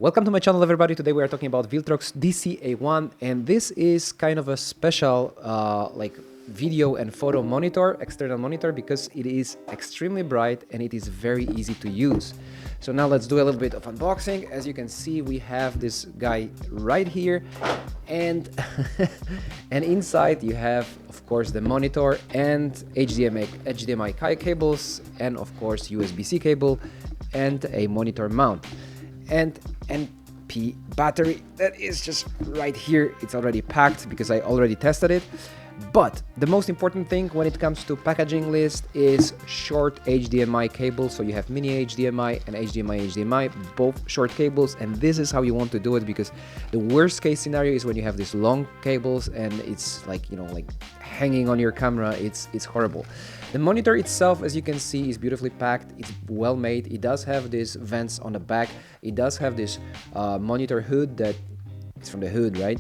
Welcome to my channel, everybody. Today we are talking about Viltrox DC-A1, and this is kind of a special video and photo monitor, external monitor, because it is extremely bright and it is very easy to use. So now let's do a little bit of unboxing. As you can see, we have this guy right here, and and inside you have, of course, the monitor and HDMI cables, and of course USB-C cable and a monitor mount. And NP battery that is just right here. It's already packed because I already tested it. But the most important thing when it comes to packaging list is short HDMI cable. So you have mini HDMI and HDMI, both short cables, and this is how you want to do it, because the worst case scenario is when you have these long cables and it's like, like hanging on your camera. It's horrible. The monitor itself, as you can see, is beautifully packed. It's well made. It does have these vents on the back. It does have this monitor hood that it's from the hood, right?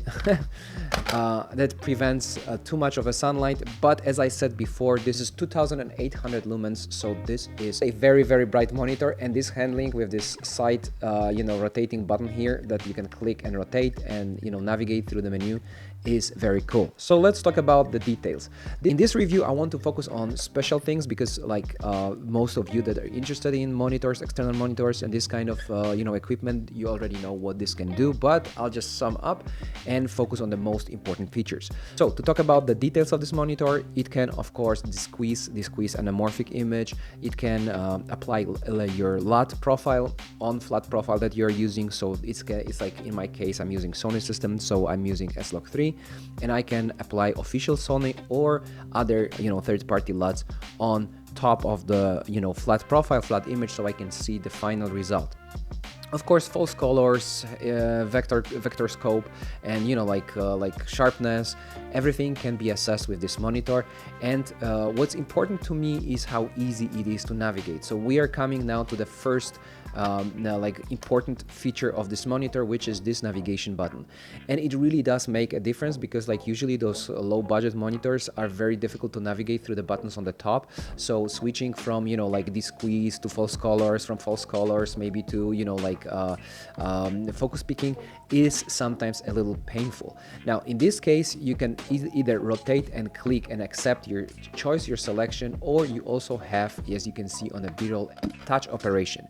That prevents too much of a sunlight. But as I said before, this is 2800 lumens, so this is a very, very bright monitor. And this handling with this side, rotating button here that you can click and rotate and navigate through the menu is very cool. So let's talk about the details. In this review, I want to focus on special things because, most of you that are interested in monitors, external monitors, and this kind of equipment, you already know what this can do. But I'll just sum up and focus on the most important features. So to talk about the details of this monitor, it can, of course, squeeze anamorphic image. It can apply your LUT profile on flat profile that you're using. So it's like, in my case, I'm using Sony system, so I'm using S-Log3, and I can apply official Sony or other third-party LUTs on top of the flat profile, flat image, so I can see the final result. Of course, false colors, vector scope, and like sharpness, everything can be assessed with this monitor. And what's important to me is how easy it is to navigate. So we are coming now to the first important feature of this monitor, which is this navigation button. And it really does make a difference, because usually those low budget monitors are very difficult to navigate through the buttons on the top. So switching from this squeeze to false colors, from false colors maybe to focus picking is sometimes a little painful. Now in this case, you can either rotate and click and accept your choice, your selection, or you also have, as you can see on the B-roll, touch operation.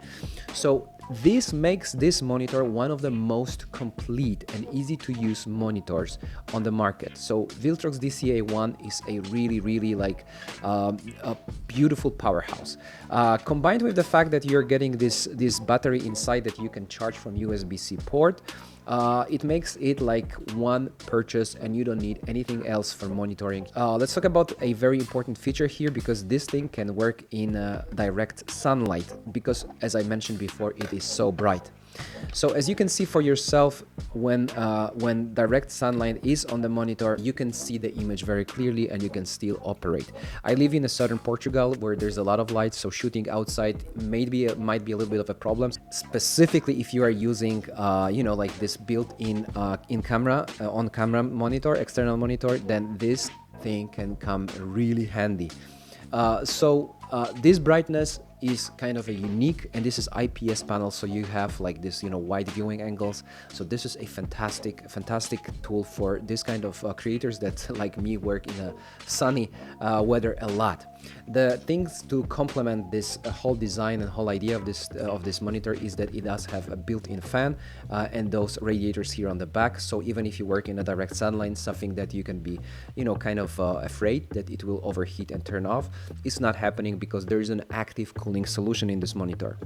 So this makes this monitor one of the most complete and easy to use monitors on the market. So Viltrox DC-A1 is a really a beautiful powerhouse. Combined with the fact that you're getting this battery inside that you can charge from USB-C port, it makes it like one purchase and you don't need anything else for monitoring. Let's talk about a very important feature here, because this thing can work in direct sunlight, because as I mentioned before, it is so bright. So as you can see for yourself, when direct sunlight is on the monitor, you can see the image very clearly and you can still operate. I live in southern Portugal where there's a lot of light, so shooting outside might be a little bit of a problem, specifically if you are using this built-in on-camera monitor, external monitor. Then this thing can come really handy. This brightness is kind of a unique, and this is IPS panel, so you have this wide viewing angles. So this is a fantastic tool for this kind of creators that, like me, work in a sunny weather a lot. The things to complement this whole design and whole idea of this monitor is that it does have a built-in fan and those radiators here on the back. So even if you work in a direct sunlight, something that you can be kind of afraid that it will overheat and turn off, it's not happening, because there is an active cooling solution in this monitor,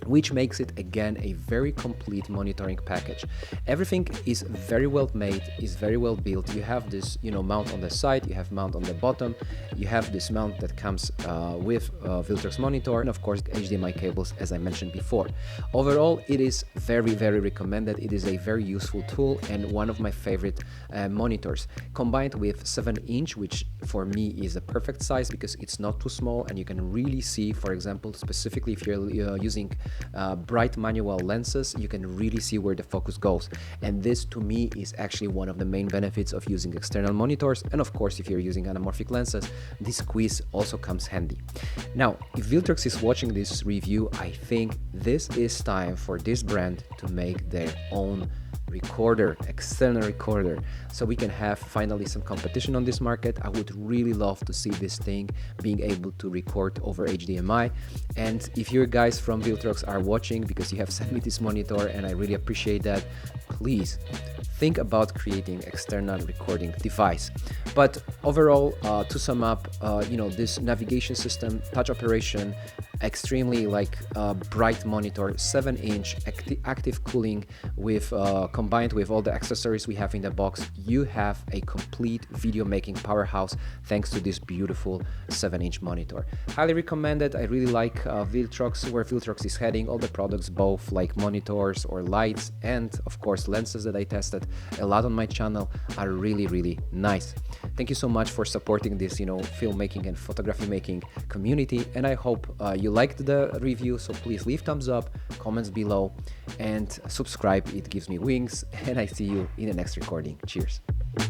which makes it again a very complete monitoring package. Everything is very well made, is very well built. You have this mount on the side, you have mount on the bottom, you have this mount that comes with Viltrox monitor, and of course HDMI cables, as I mentioned before. Overall, it is very recommended. It is a very useful tool and one of my favorite monitors, combined with 7-inch, which for me is a perfect size because it's not too small and you can really see, for example, specifically if you're using bright manual lenses, you can really see where the focus goes. And this to me is actually one of the main benefits of using external monitors. And of course, if you're using anamorphic lenses, this squeeze also comes handy. Now, if Viltrox is watching this review, I think this is time for this brand to make their own recorder, external recorder, so we can have finally some competition on this market. I would really love to see this thing being able to record over HDMI. And if you guys from Viltrox are watching, because you have sent me this monitor and I really appreciate that, please think about creating external recording device. But overall, to sum up, this navigation system, touch operation, extremely bright monitor, 7-inch active cooling with combined with all the accessories we have in the box, you have a complete video making powerhouse thanks to this beautiful 7-inch monitor. Highly recommended. I really like Viltrox, where Viltrox is heading. All the products, both like monitors or lights and of course lenses that I tested a lot on my channel, are really nice. Thank you so much for supporting this filmmaking and photography making community, and I hope you liked the review. So please leave thumbs up, comments below, and subscribe. It gives me wings, and I see you in the next recording. Cheers.